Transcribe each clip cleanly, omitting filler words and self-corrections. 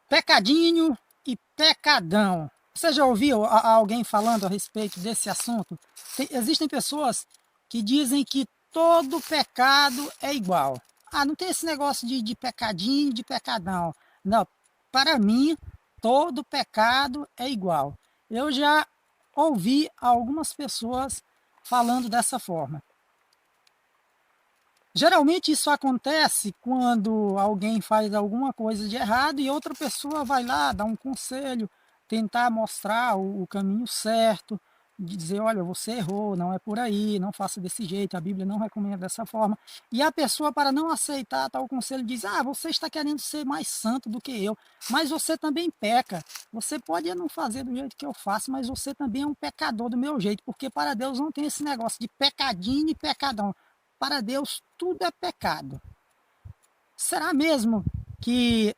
Pecadinho e pecadão. Você já ouviu alguém falando a respeito desse assunto? Existem pessoas que dizem que todo pecado é igual. Ah, não tem esse negócio de pecadinho e de pecadão. Não, para mim, todo pecado é igual. Eu já ouvi algumas pessoas falando dessa forma. Geralmente isso acontece quando alguém faz alguma coisa de errado e outra pessoa vai lá dar um conselho, tentar mostrar o caminho certo, de dizer, olha, você errou, não é por aí, não faça desse jeito, a Bíblia não recomenda dessa forma. E a pessoa, para não aceitar tal conselho, diz, ah, você está querendo ser mais santo do que eu, mas você também peca. Você pode não fazer do jeito que eu faço, mas você também é um pecador do meu jeito, porque para Deus não tem esse negócio de pecadinho e pecadão. Para Deus, tudo é pecado. Será mesmo que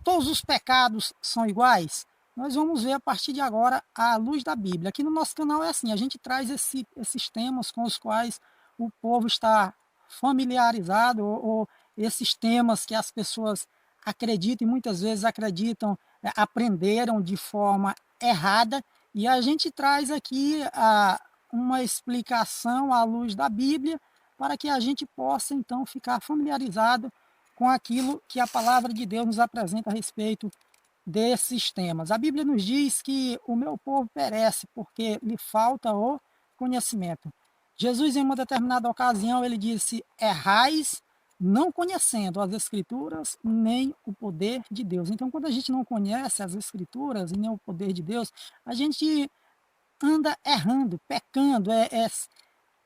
todos os pecados são iguais? Nós vamos ver a partir de agora à luz da Bíblia. Aqui no nosso canal é assim, a gente traz esses temas com os quais o povo está familiarizado, ou esses temas que as pessoas acreditam e muitas vezes acreditam, aprenderam de forma errada, e a gente traz aqui uma explicação à luz da Bíblia para que a gente possa então ficar familiarizado com aquilo que a palavra de Deus nos apresenta a respeito desses temas. A Bíblia nos diz que o meu povo perece porque lhe falta o conhecimento. Jesus, em uma determinada ocasião, ele disse: errais não conhecendo as Escrituras nem o poder de Deus. Então, quando a gente não conhece as Escrituras e nem o poder de Deus, a gente anda errando, pecando,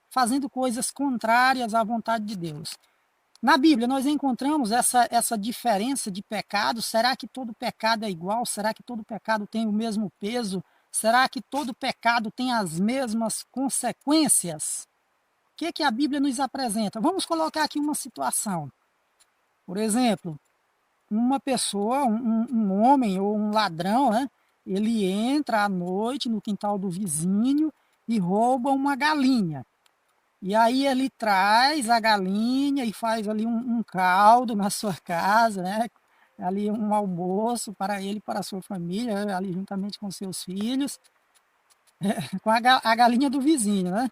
fazendo coisas contrárias à vontade de Deus. Na Bíblia, nós encontramos essa diferença de pecado. Será que todo pecado é igual? Será que todo pecado tem o mesmo peso? Será que todo pecado tem as mesmas consequências? O que a Bíblia nos apresenta? Vamos colocar aqui uma situação. Por exemplo, uma pessoa, um homem ou um ladrão, né? Ele entra à noite no quintal do vizinho e rouba uma galinha. E aí ele traz a galinha e faz ali um caldo na sua casa, né? Ali um almoço para ele e para a sua família, ali juntamente com seus filhos, com a galinha do vizinho, né?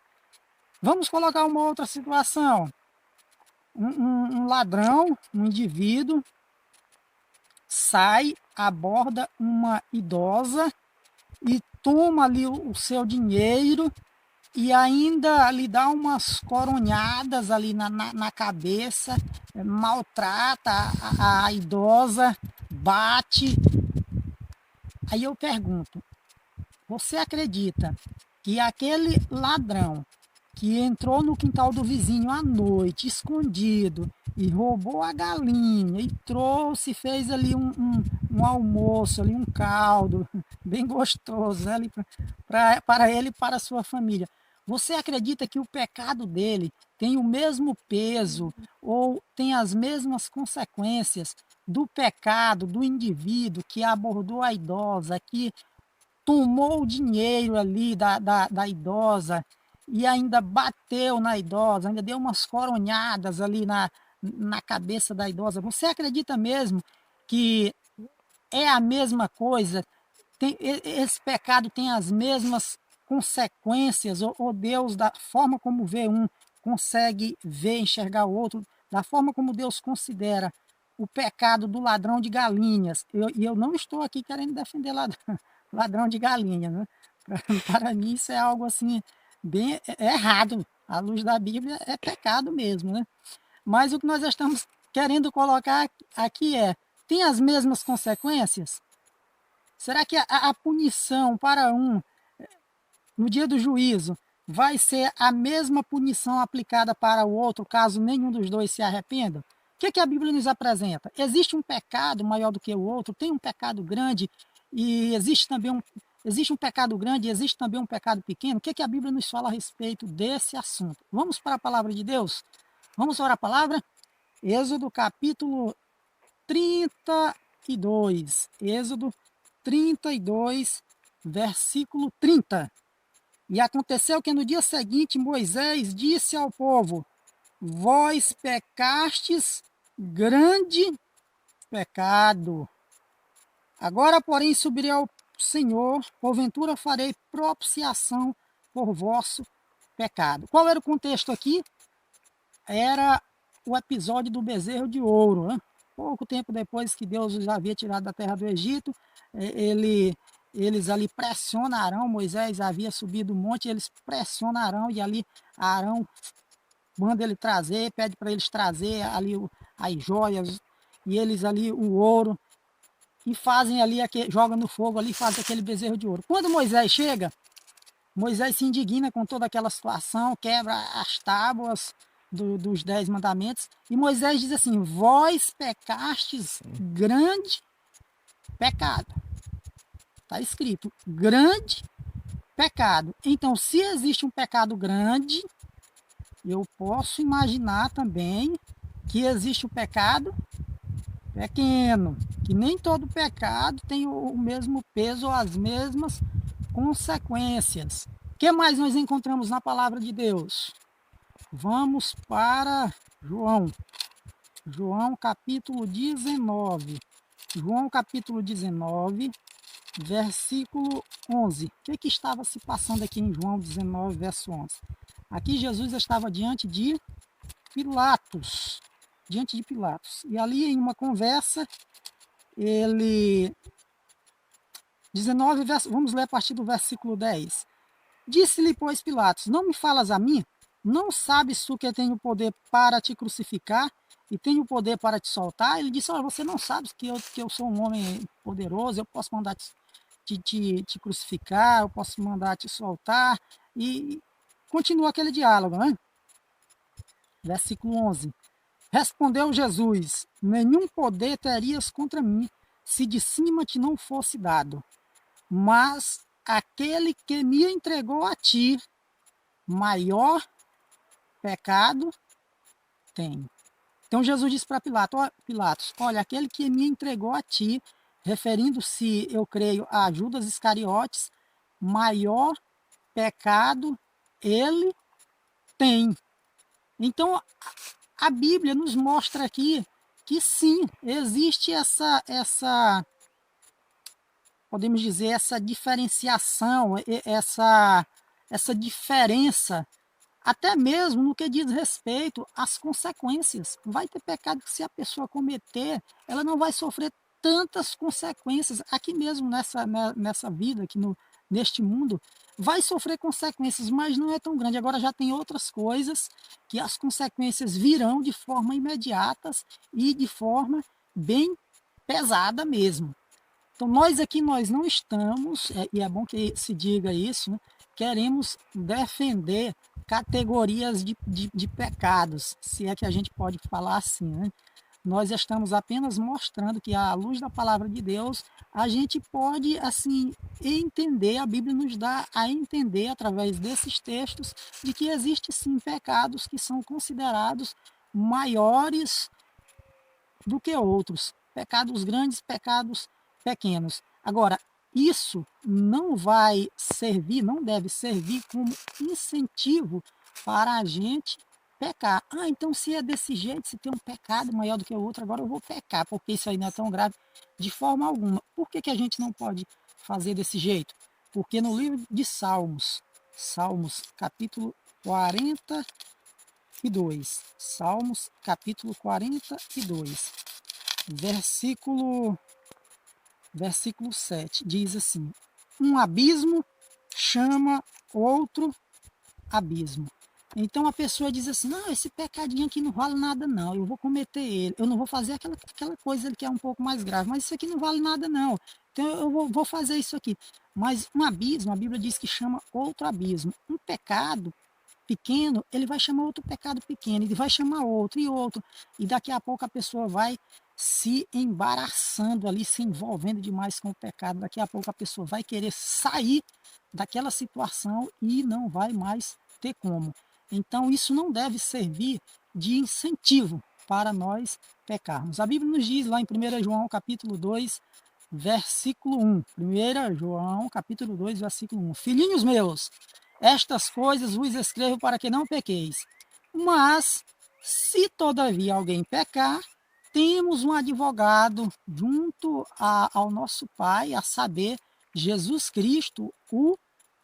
Vamos colocar uma outra situação. Um ladrão, um indivíduo, sai, aborda uma idosa e toma ali o seu dinheiro e ainda lhe dá umas coronhadas ali na cabeça, maltrata a idosa, bate. Aí eu pergunto, você acredita que aquele ladrão que entrou no quintal do vizinho à noite, escondido, e roubou a galinha, e trouxe, fez ali um almoço, ali um caldo, bem gostoso, né, ali para ele e para a sua família. Você acredita que o pecado dele tem o mesmo peso ou tem as mesmas consequências do pecado do indivíduo que abordou a idosa, que tomou o dinheiro ali da idosa e ainda bateu na idosa, ainda deu umas coronhadas ali na cabeça da idosa? Você acredita mesmo que é a mesma coisa? Esse pecado tem as mesmas consequências? Ou Deus, da forma como vê um, consegue ver, enxergar o outro, da forma como Deus considera o pecado do ladrão de galinhas? E eu não estou aqui querendo defender ladrão de galinha, né? Para mim isso é algo assim bem errado. À luz da Bíblia é pecado mesmo, né? Mas o que nós estamos querendo colocar aqui tem as mesmas consequências? Será que a punição para um no dia do juízo vai ser a mesma punição aplicada para o outro, caso nenhum dos dois se arrependa? O que a Bíblia nos apresenta? Existe um pecado maior do que o outro? Tem um pecado grande e existe um pecado grande e existe também um pecado pequeno? O que a Bíblia nos fala a respeito desse assunto? Vamos para a palavra de Deus? Vamos para a palavra? Êxodo capítulo 32. Êxodo 32, versículo 30. E aconteceu que no dia seguinte Moisés disse ao povo: vós pecastes grande pecado. Agora, porém, subirei ao Senhor, porventura farei propiciação por vosso pecado. Qual era o contexto aqui? Era o episódio do bezerro de ouro, né? Pouco tempo depois que Deus os havia tirado da terra do Egito, eles ali pressionarão, Moisés havia subido o monte, eles pressionarão, e ali Arão manda ele trazer, pede para eles trazer ali as joias, e eles ali o ouro, e fazem ali, jogam no fogo ali, fazem aquele bezerro de ouro. Quando Moisés chega, Moisés se indigna com toda aquela situação, quebra as tábuas dos 10 mandamentos, e Moisés diz assim: vós pecastes grande pecado. Está escrito, grande pecado. Então, se existe um pecado grande, eu posso imaginar também que existe o pecado pequeno, que nem todo pecado tem o mesmo peso ou as mesmas consequências. O que mais nós encontramos na palavra de Deus? Vamos para João capítulo 19. João capítulo 19, versículo 11. O que estava se passando aqui em João 19, verso 11? Aqui Jesus estava diante de Pilatos. E ali em uma conversa, ele... 19, vamos ler a partir do versículo 10. Disse-lhe, pois, Pilatos: não me falas a mim? Não sabes tu que eu tenho poder para te crucificar e tenho poder para te soltar? Ele disse: olha, você não sabe que eu sou um homem poderoso, eu posso mandar te crucificar, eu posso mandar te soltar. E continua aquele diálogo, né? Versículo 11. Respondeu Jesus: nenhum poder terias contra mim, se de cima te não fosse dado. Mas aquele que me entregou a ti, maior pecado tem. Então Jesus disse para Pilatos: olha, aquele que me entregou a ti, referindo-se, eu creio, a Judas Iscariotes, maior pecado ele tem. Então a Bíblia nos mostra aqui que sim, existe essa podemos dizer, essa diferenciação, essa diferença, até mesmo no que diz respeito às consequências. Vai ter pecado que, se a pessoa cometer, ela não vai sofrer tantas consequências. Aqui mesmo nessa vida, aqui neste mundo, vai sofrer consequências, mas não é tão grande. Agora já tem outras coisas que as consequências virão de forma imediatas e de forma bem pesada mesmo. Então, nós não estamos, e é bom que se diga isso, né, queremos defender categorias de pecados, se é que a gente pode falar assim, né? Nós estamos apenas mostrando que, à luz da palavra de Deus, a gente pode, assim, entender, a Bíblia nos dá a entender, através desses textos, de que existem, sim, pecados que são considerados maiores do que outros. Pecados grandes, pecados pequenos. Agora, isso não vai servir, não deve servir como incentivo para a gente pecar. Ah, então se é desse jeito, se tem um pecado maior do que o outro, agora eu vou pecar, porque isso aí não é tão grave de forma alguma. Por que a gente não pode fazer desse jeito? Porque no livro de Salmos, capítulo 42, Salmos capítulo 42, versículo 7, diz assim: um abismo chama outro abismo. Então a pessoa diz assim: não, esse pecadinho aqui não vale nada não, eu vou cometer ele, eu não vou fazer aquela coisa que é um pouco mais grave, mas isso aqui não vale nada não, então eu vou fazer isso aqui. Mas um abismo, a Bíblia diz que chama outro abismo. Um pecado pequeno, ele vai chamar outro pecado pequeno, ele vai chamar outro e outro, e daqui a pouco a pessoa vai se embaraçando ali, se envolvendo demais com o pecado. Daqui a pouco a pessoa vai querer sair daquela situação e não vai mais ter como. Então isso não deve servir de incentivo para nós pecarmos. A Bíblia nos diz lá em 1 João capítulo 2, versículo 1. 1 João capítulo 2, versículo 1. Filhinhos meus, estas coisas vos escrevo para que não pequeis. Mas, se todavia alguém pecar, temos um advogado junto ao nosso Pai, a saber, Jesus Cristo, o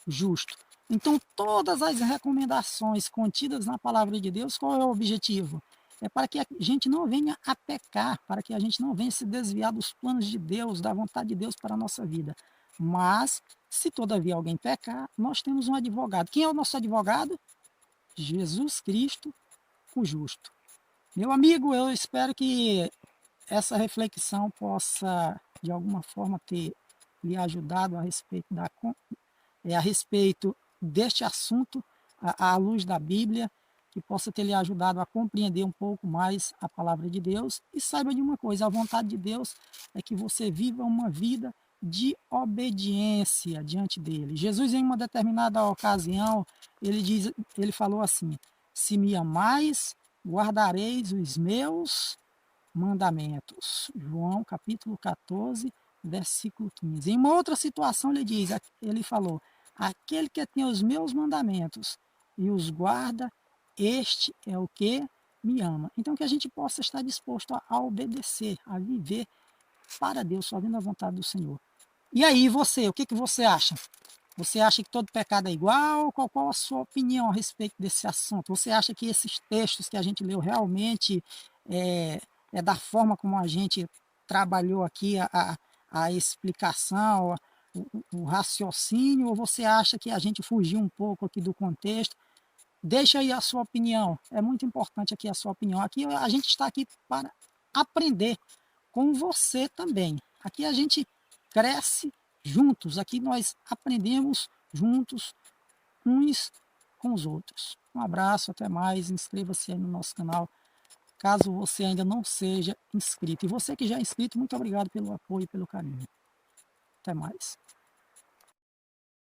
justo. Então, todas as recomendações contidas na palavra de Deus, qual é o objetivo? É para que a gente não venha a pecar, para que a gente não venha se desviar dos planos de Deus, da vontade de Deus para a nossa vida. Mas, se todavia alguém pecar, nós temos um advogado. Quem é o nosso advogado? Jesus Cristo, o justo. Meu amigo, eu espero que essa reflexão possa, de alguma forma, ter lhe ajudado a respeito deste assunto, à luz da Bíblia, que possa ter lhe ajudado a compreender um pouco mais a palavra de Deus. E saiba de uma coisa: a vontade de Deus é que você viva uma vida de obediência diante dele. Jesus, em uma determinada ocasião, ele falou assim: se me amais, guardareis os meus mandamentos. João capítulo 14, versículo 15. Em uma outra situação ele falou: aquele que tem os meus mandamentos e os guarda, este é o que me ama. Então que a gente possa estar disposto a obedecer, a viver para Deus, fazendo a vontade do Senhor. E aí você, o que você acha? Você acha que todo pecado é igual? Qual a sua opinião a respeito desse assunto? Você acha que esses textos que a gente leu realmente é, é da forma como a gente trabalhou aqui a explicação, o raciocínio, ou você acha que a gente fugiu um pouco aqui do contexto? Deixa aí a sua opinião. É muito importante aqui a sua opinião. Aqui a gente está aqui para aprender com você também. Aqui a gente cresce juntos. Aqui nós aprendemos juntos, uns com os outros. Um abraço, até mais. Inscreva-se aí no nosso canal, caso você ainda não seja inscrito. E você que já é inscrito, muito obrigado pelo apoio e pelo carinho. Até mais.